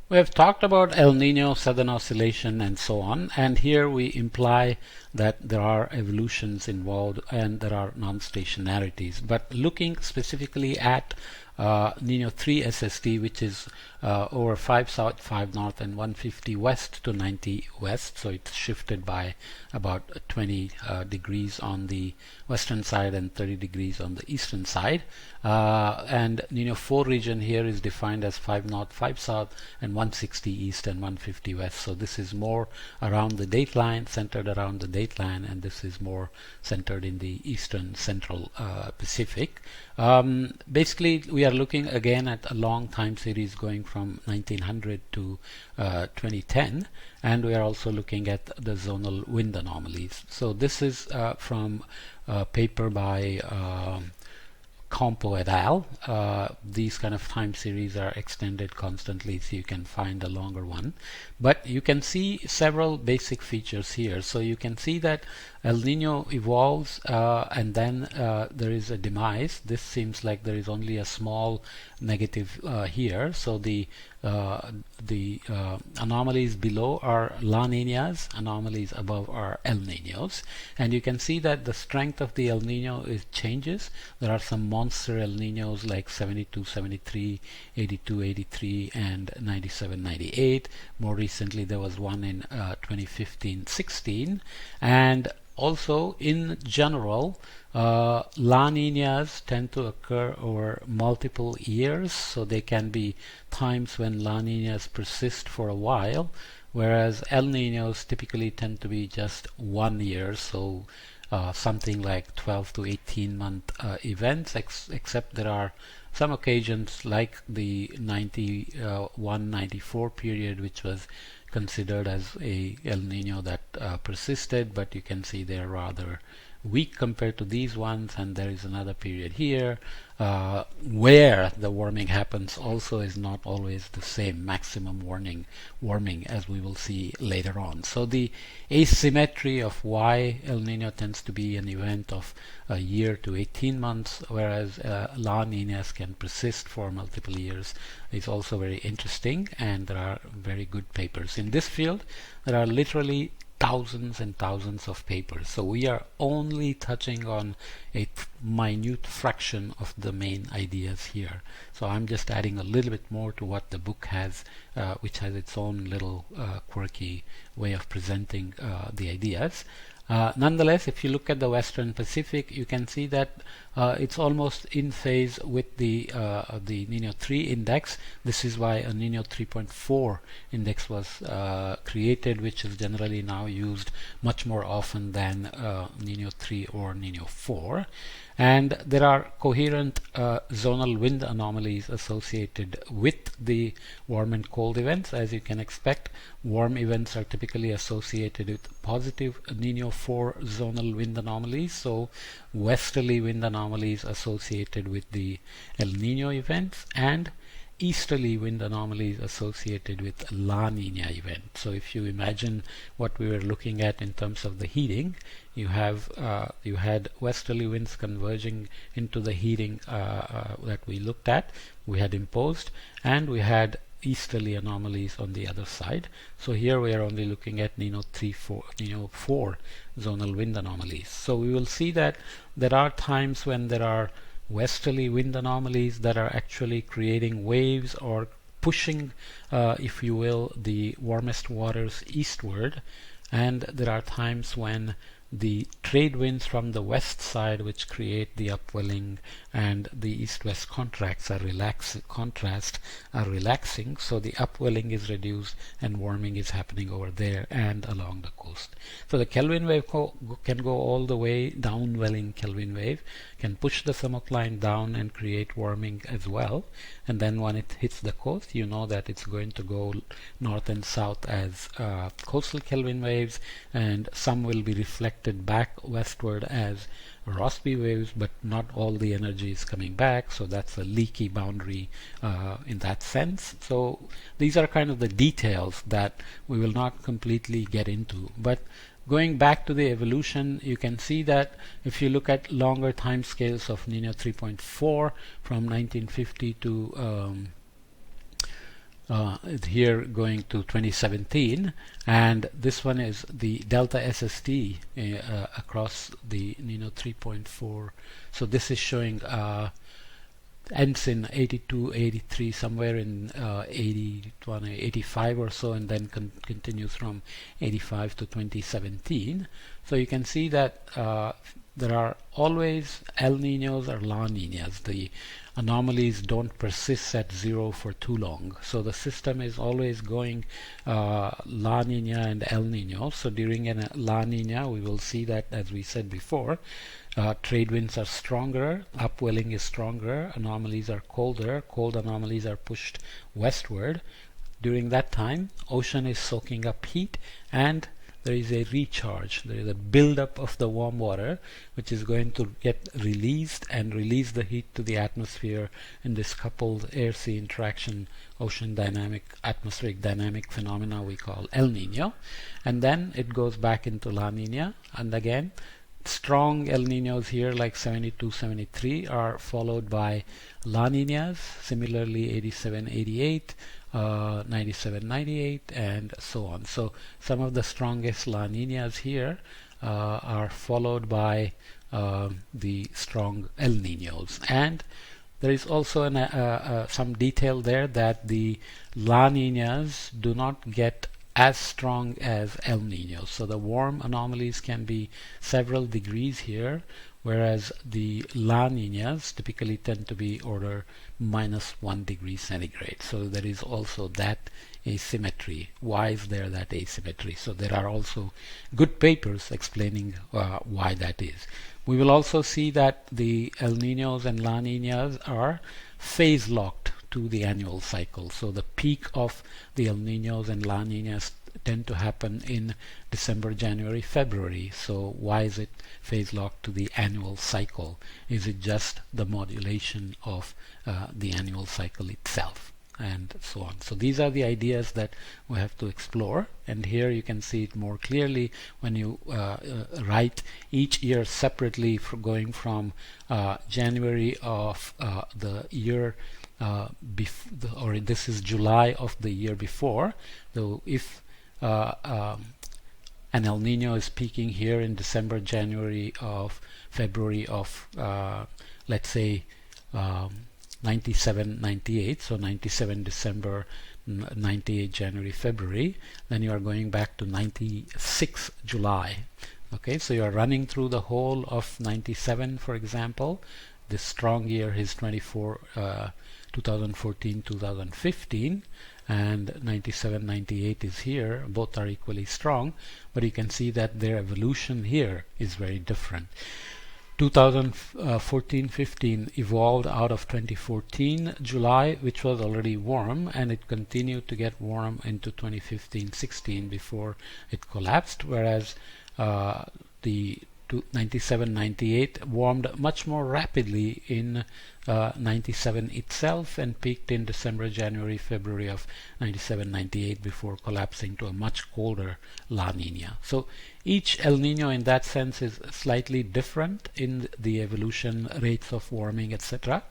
We have talked about El Nino, Southern Oscillation, and so on, and here we imply that there are evolutions involved and there are non-stationarities. But looking specifically at Niño 3 SST, which is over 5 south, 5 north, and 150 west to 90 west, so it's shifted by about 20 degrees on the western side and 30 degrees on the eastern side. And Niño 4 region here is defined as 5 north, 5 south, and 160 east and 150 west. So this is more around the dateline, centered around the dateline, and this is more centered in the eastern central Pacific. Basically, we are looking again at a long time series going from 1900 to 2010, and we are also looking at the zonal wind anomalies. So this is from a paper by Campo et al. These kind of time series are extended constantly, so you can find a longer one. But you can see several basic features here. So you can see that El Nino evolves and then there is a demise. This seems like there is only a small negative here. So the anomalies below are La Niñas, anomalies above are El Niños, and you can see that the strength of the El Nino changes. There are some monster El Niños like 72, 73, 82, 83, and 97, 98. More recently, there was one in 2015, 16, and also, in general, La Niñas tend to occur over multiple years, so they can be times when La Niñas persist for a while, whereas El Niños typically tend to be just 1 year, so something like 12 to 18 month events, except there are some occasions like the 91-94 period, which was considered as a El Nino that persisted, but you can see they're rather weak compared to these ones. And there is another period here where the warming happens also is not always the same maximum warming as we will see later on. So the asymmetry of why El Nino tends to be an event of a year to 18 months, whereas La Niñas can persist for multiple years, is also very interesting, and there are very good papers. In this field, there are literally thousands and thousands of papers. So we are only touching on a minute fraction of the main ideas here. So I'm just adding a little bit more to what the book has, which has its own little quirky way of presenting the ideas. Nonetheless, if you look at the Western Pacific, you can see that it's almost in phase with the Niño 3 index. This is why a Niño 3.4 index was created, which is generally now used much more often than Niño 3 or Niño 4. And there are coherent zonal wind anomalies associated with the warm and cold events. As you can expect, warm events are typically associated with positive Niño 4 zonal wind anomalies, so westerly wind anomalies associated with the El Nino events, and easterly wind anomalies associated with La Niña event. So if you imagine what we were looking at in terms of the heating, you had westerly winds converging into the heating that we looked at, we had imposed, and we had easterly anomalies on the other side. So here we are only looking at Niño 4 zonal wind anomalies. So we will see that there are times when there are westerly wind anomalies that are actually creating waves or pushing, if you will, the warmest waters eastward, and there are times when the trade winds from the west side, which create the upwelling, and the east-west contrast are relaxing, so the upwelling is reduced and warming is happening over there and along the coast. So the Kelvin wave can go all the way, downwelling Kelvin wave can push the thermocline down and create warming as well, and then when it hits the coast, you know that it's going to go north and south as coastal Kelvin waves, and some will be reflected back westward as Rossby waves, but not all the energy is coming back, so that's a leaky boundary in that sense. So these are kind of the details that we will not completely get into. But going back to the evolution, you can see that if you look at longer time scales of Niño 3.4 from 1950 to here going to 2017, and this one is the delta SST across the Niño 3.4. So this is showing ends in 82, 83, somewhere in 81, 85 or so, and then continues from 85 to 2017. So you can see that there are always El Niños or La Niñas. The anomalies don't persist at zero for too long. So the system is always going La Niña and El Niño. So during a La Niña, we will see that, as we said before, trade winds are stronger, upwelling is stronger, anomalies are colder, cold anomalies are pushed westward. During that time, ocean is soaking up heat, and there is a recharge. There is a build-up of the warm water, which is going to get released and release the heat to the atmosphere in this coupled air-sea interaction, ocean dynamic, atmospheric dynamic phenomena we call El Niño. And then it goes back into La Niña, and again, strong El Niños here like 72, 73 are followed by La Niñas, similarly 87, 88, 97, 98, and so on. So some of the strongest La Niñas here are followed by the strong El Niños. And there is also some detail there that the La Niñas do not get as strong as El Niños. So the warm anomalies can be several degrees here, whereas the La Niñas typically tend to be order -1 degree centigrade. So there is also that asymmetry. Why is there that asymmetry? So there are also good papers explaining why that is. We will also see that the El Niños and La Niñas are phase locked to the annual cycle. So the peak of the El Niños and La Niñas tend to happen in December, January, February. So why is it phase locked to the annual cycle? Is it just the modulation of the annual cycle itself? And so on. So these are the ideas that we have to explore, and here you can see it more clearly when you write each year separately, going from January of the year or this is July of the year before. So if an El Nino is peaking here in December, January, of February of let's say 97, 98, so 97 December, 98 January, February, then you are going back to 96 July. Okay, so you are running through the whole of 97, for example. This strong year is 2014, 2015, and 97, 98 is here. Both are equally strong, but you can see that their evolution here is very different. 2014-15 evolved out of 2014 July, which was already warm, and it continued to get warm into 2015-16 before it collapsed, whereas the 97-98 warmed much more rapidly in 97 itself and peaked in December, January, February of 97-98 before collapsing to a much colder La Nina. So each El Nino in that sense is slightly different in the evolution rates of warming, etc.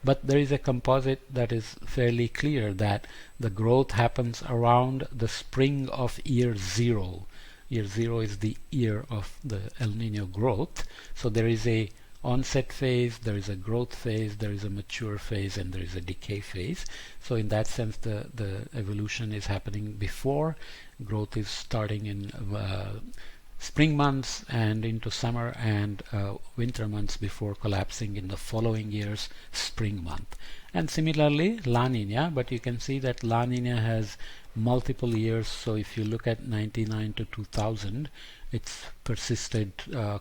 But there is a composite that is fairly clear that the growth happens around the spring of year 0. Year 0 is the year of the El Nino growth. So there is a onset phase, there is a growth phase, there is a mature phase, and there is a decay phase. So in that sense, the evolution is happening before. Growth is starting in spring months and into summer and winter months before collapsing in the following year's spring month. And similarly, La Nina, but you can see that La Nina has multiple years. So if you look at 99 to 2000, it's persisted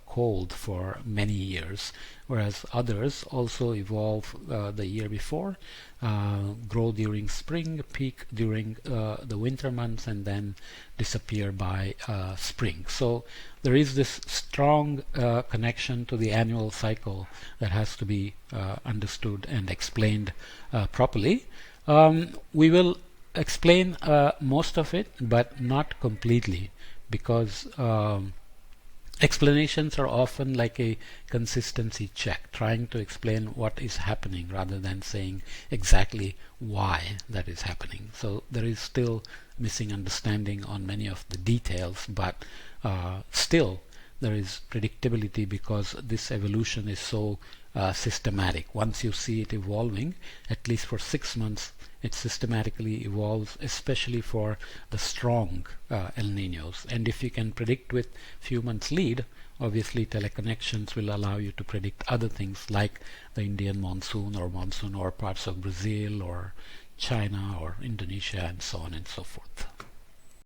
cold for many years, whereas others also evolve the year before, grow during spring, peak during the winter months, and then disappear by spring. So there is this strong connection to the annual cycle that has to be understood and explained properly. We will explain most of it, but not completely, because Explanations are often like a consistency check, trying to explain what is happening rather than saying exactly why that is happening. So there is still missing understanding on many of the details, but still there is predictability because this evolution is so systematic. Once you see it evolving, at least for 6 months, it systematically evolves, especially for the strong El Niños. And if you can predict with few months lead, obviously teleconnections will allow you to predict other things like the Indian monsoon or parts of Brazil or China or Indonesia and so on and so forth.